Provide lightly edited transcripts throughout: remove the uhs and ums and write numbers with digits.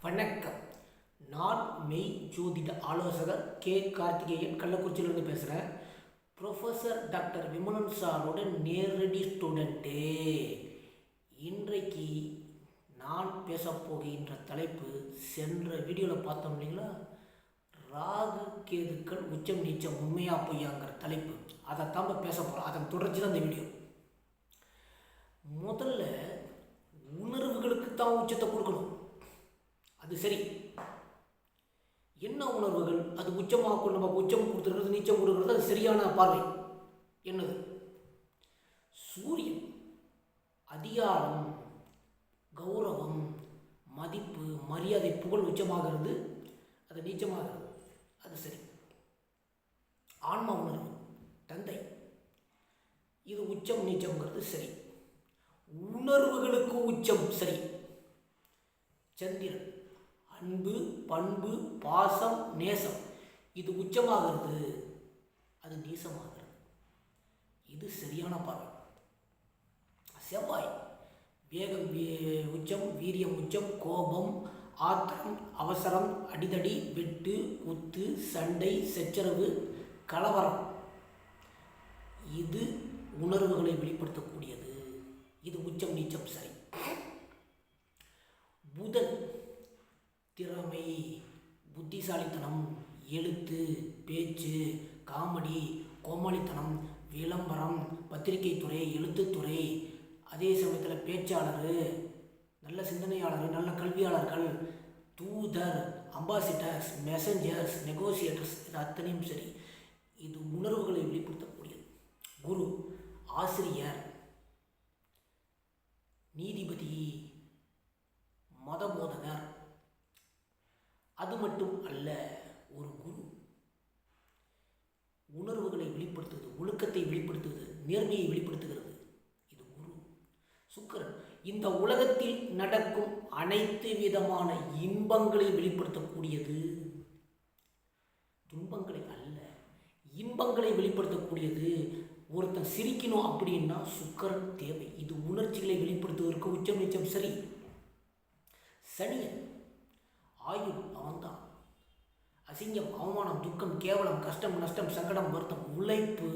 வணக்கம். நான் மெய் ஜோதிட ஆலோசகர் கே கார்த்திகேயன், கள்ளக்குறிச்சியிலிருந்து பேசுகிறேன். ப்ரொஃபஸர் டாக்டர் விமலன் சாரோட நேரடி ஸ்டூடெண்ட்டு. இன்றைக்கு நான் பேசப்போகின்ற தலைப்பு சென்ற வீடியோவில் பார்த்தோம் இல்லைங்களா, ராகு கேதுக்கள் உச்சம் நீச்சம் உண்மையா பொய்யாங்கிற தலைப்பு. அதைத்தான் பேச போகிறோம். அதன் தொடர்ச்சி தான் இந்த வீடியோ. முதல்ல உணர்வுகளுக்கு தான் உச்சத்தை கொடுக்கணும். அது சரி, என்ன உணர்வுகள்? அது உச்சமாக நம்ம உச்சம் கொடுத்துருக்கிறது, நீச்சம் கொடுக்கறது, அது சரியான பார்வை என்னது? சூரியன் அதிகாரம், கௌரவம், மதிப்பு, மரியாதை, புகழ் உச்சமாகிறது, அது நீச்சமாகிறது, அது சரி. ஆன்ம உணர்வு, தந்தை, இது உச்சம் நீச்சம்ங்கிறது சரி. உணர்வுகளுக்கு உச்சம் சரி. சந்திரன் அன்பு, பண்பு, பாசம், நேசம், இது உச்சமாகிறது, அது நீசமாகிறது, இது சரியான பார்வை. செவ்வாய் வேகம் உச்சம், வீரியம் உச்சம், கோபம், ஆத்திரம், அவசரம், அடிதடி, வெட்டு, குத்து, சண்டை, சச்சரவு, கலவரம், இது உணர்வுகளை வெளிப்படுத்தக்கூடியது, இது உச்சம் நீச்சம் சரி. புதன் திறமை, புத்திசாலித்தனம், எழுத்து, பேச்சு, காமெடி, கோமாளித்தனம், விளம்பரம், பத்திரிகை துறை, எழுத்துத்துறை, அதே சமயத்தில் பேச்சாளர், நல்ல சிந்தனையாளர், நல்ல கல்வியாளர்கள், தூதர், அம்பாசிடர்ஸ், மெசஞ்சர்ஸ், நெகோசியேட்டர்ஸ், இது அத்தனையும் சரி. இது உணர்வுகளை வெளிப்படுத்தக்கூடியது. குரு ஆசிரியர், நீதிபதி, மத போதகர். அது மட்டும் அல்ல, ஒரு குரு உணர்வுகளை வெளிப்படுத்துவது, ஒழுக்கத்தை வெளிப்படுத்துவது, நேர்மையை வெளிப்படுத்துகிறது, இது குரு. சுக்கிரன் இந்த உலகத்தில் நடக்கும் அனைத்து விதமான இன்பங்களை வெளிப்படுத்தக்கூடியது, துன்பங்களை அல்ல, இன்பங்களை வெளிப்படுத்தக்கூடியது. ஒருத்தன் சிரிக்கணும் அப்படின்னா சுக்கிரன் தேவை. இது உணர்ச்சிகளை வெளிப்படுத்துவதற்கு உச்சம் நீச்சம் சரி. சனியன் ஆயுள், அவன்தான். அசிங்கம், அவமானம், துக்கம், கேவலம், கஷ்டம், நஷ்டம், சங்கடம், வருத்தம், உழைப்பு,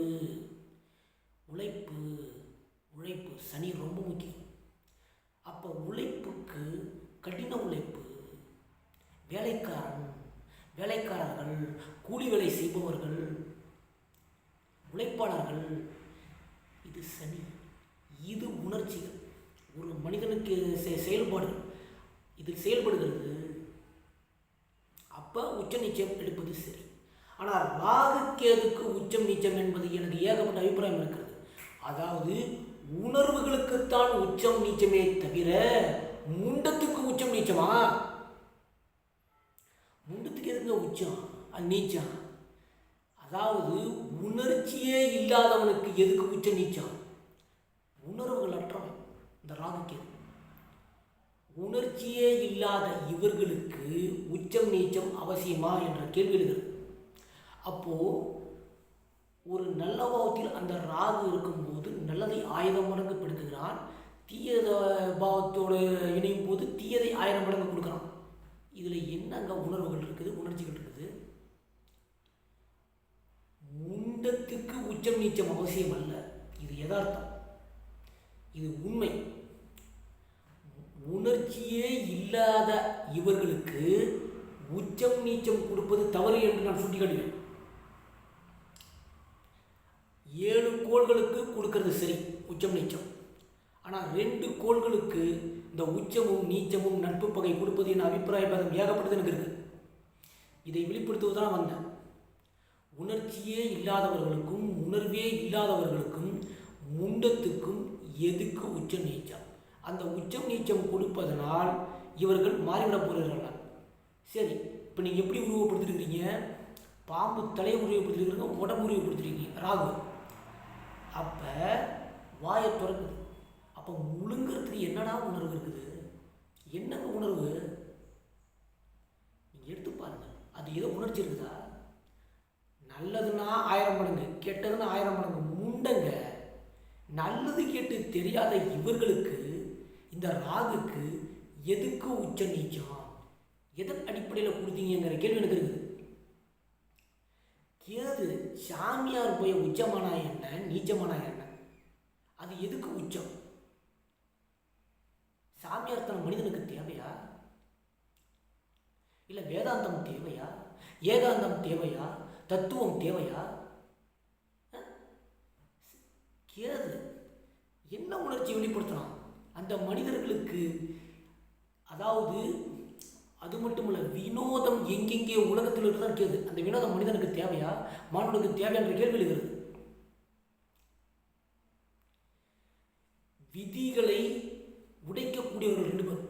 உழைப்பு, உழைப்பு. சனி ரொம்ப முக்கியம். அப்போ உழைப்புக்கு கடின உழைப்பு, வேலைக்காரன், வேலைக்காரர்கள், கூலி வேலை செய்பவர்கள், உழைப்பாளர்கள், இது சனி. இது உணர்ச்சிகள், ஒரு மனிதனுக்கு செயல்பாடு, இது செயல்படுகிறது. அப்போ உச்ச நீச்சம் எடுப்பது சரி. ஆனால் ராகு கேதுக்கு உச்சம் நீச்சம் என்பது எனக்கு ஏகப்பட்ட அபிப்பிராயம் இருக்கிறது. அதாவது உணர்வுகளுக்குத்தான் உச்சம் நீச்சமே தவிர முண்டத்துக்கு உச்சம் நீச்சமா? முண்டத்துக்கு எதுங்க உச்சம், அது நீச்சம். அதாவது உணர்ச்சியே இல்லாதவனுக்கு எதுக்கு உச்ச நீச்சம்? உணர்வுகள் அற்றவன் இந்த ராகு கேது. உணர்ச்சியே இல்லாத இவர்களுக்கு உச்சம் நீச்சம் அவசியமா என்ற கேள்வி எழுகிறது. அப்போது ஒரு நல்ல பாவத்தில் அந்த ராகு இருக்கும்போது நல்லதை 1000 மடங்கு படுத்துகிறான், தீய பாவத்தோடு இணையும் போது தீயதை 1000 மடங்கு கொடுக்குறான். இதில் என்னங்க உணர்வுகள் இருக்குது, உணர்ச்சிகள் இருக்குது? முண்டத்துக்கு உச்சம் நீச்சம் அவசியம் அல்ல, இது யதார்த்தம், இது உண்மை. உணர்ச்சியே இல்லாத இவர்களுக்கு உச்சம் நீச்சம் கொடுப்பது தவறு என்று நான் சுட்டிக்காட்டுவேன். 7 கோள்களுக்கு கொடுக்கறது சரி உச்சம் நீச்சம். ஆனால் 2 கோள்களுக்கு இந்த உச்சமும் நீச்சமும் நட்பு பகை கொடுப்பது என் அபிப்பிராய பேதம் ஏகப்பட்டது எனக்கு இருக்குது. இதை வெளிப்படுத்துவதுதான் வந்தேன். உணர்ச்சியே இல்லாதவர்களுக்கும் உணர்வே இல்லாதவர்களுக்கும் முண்டத்துக்கும் எதுக்கு உச்சம் நீச்சம்? அந்த உச்சம் நீச்சம் கொடுப்பதனால் இவர்கள் மாறிவிட போகிறார்கள். சரி, இப்போ நீங்கள் எப்படி உருவப்படுத்திருக்கிறீங்க? பாம்பு தலையை உருவப்படுத்திருக்கிறீங்க, உடம்பு உருவப்படுத்திருக்கீங்க ராகு. அப்போ வாயை திறக்குது. அப்போ முழுங்கிறதுக்கு என்னடா உணர்வு இருக்குது? என்னங்க உணர்வு? நீங்கள் எடுத்து பாருங்க, அது ஏதோ உணர்ச்சி இருக்குதா? நல்லதுன்னா 1000 மடங்கு, கெட்டதுன்னா 1000 மடங்கு. முண்டங்க நல்லது கேட்டு தெரியாத இவர்களுக்கு, இந்த ராகுக்கு எதுக்கு உச்ச நீச்சம்? எதன் அடிப்படையில் கொடுத்தீங்கிற கேள்வி எனக்கு இருக்குது. கேது சாமியார் போய் உச்சமானா என்ன, நீச்சமானா என்ன? அது எதுக்கு உச்சம்? சாமியார் தன மனிதனுக்கு தேவையா? இல்லை வேதாந்தம் தேவையா? ஏகாந்தம் தேவையா? தத்துவம் தேவையா? கேது என்ன உணர்ச்சி வெளிப்படுத்தலாம் அந்த மனிதர்களுக்கு? அதாவது அது மட்டும் இல்லை, வினோதம் எங்கெங்கே உலகத்தில் இருக்குதான் கேது. அந்த வினோதம் மனிதனுக்கு தேவையா, மாணவனுக்கு தேவையா என்ற கேள்வி எழுகிறது. விதிகளை உடைக்கக்கூடியவர்கள் 2 பேர்.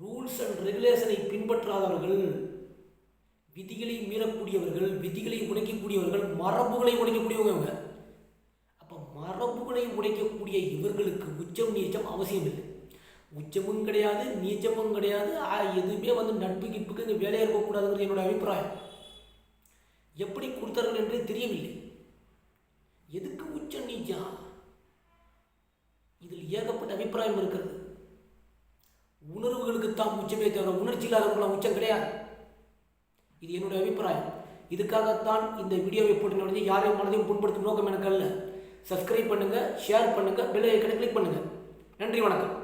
ரூல்ஸ் அண்ட் ரெகுலேஷனை பின்பற்றாதவர்கள், விதிகளை மீறக்கூடியவர்கள், விதிகளை உடைக்கக்கூடியவர்கள், மரபுகளை உடைக்கக்கூடியவங்க. அப்போ மரபுகளை உடைக்கக்கூடிய இவர்களுக்கு உச்சம் நீச்சம் அவசியம் இல்லை. உச்சமும் கிடையாது, நீச்சமும் கிடையாது. எதுவுமே நட்பு கிப்புக்கு இங்கே வேலையாக இருக்கக்கூடாதுங்கிறது என்னோட அபிப்பிராயம். எப்படி கொடுத்தார்கள் என்றே தெரியவில்லை. எதுக்கு உச்சம் நீச்சம்? இதில் ஏகப்பட்ட அபிப்பிராயம் இருக்கிறது. உணர்வுகளுக்கு தான் உச்சமே தவிர உணர்ச்சி இல்லாதவர்களாம் உச்சம் கிடையாது. இது என்னுடைய அபிப்பிராயம். இதுக்காகத்தான் இந்த வீடியோவை போட்டு நடந்து யாரையும் மனதையும் புண்படுத்தும் நோக்கம் எனக்கு அல்ல. சப்ஸ்கிரைப் பண்ணுங்கள், ஷேர் பண்ணுங்கள், பெல் ஐக்கனை கிளிக் பண்ணுங்கள். நன்றி, வணக்கம்.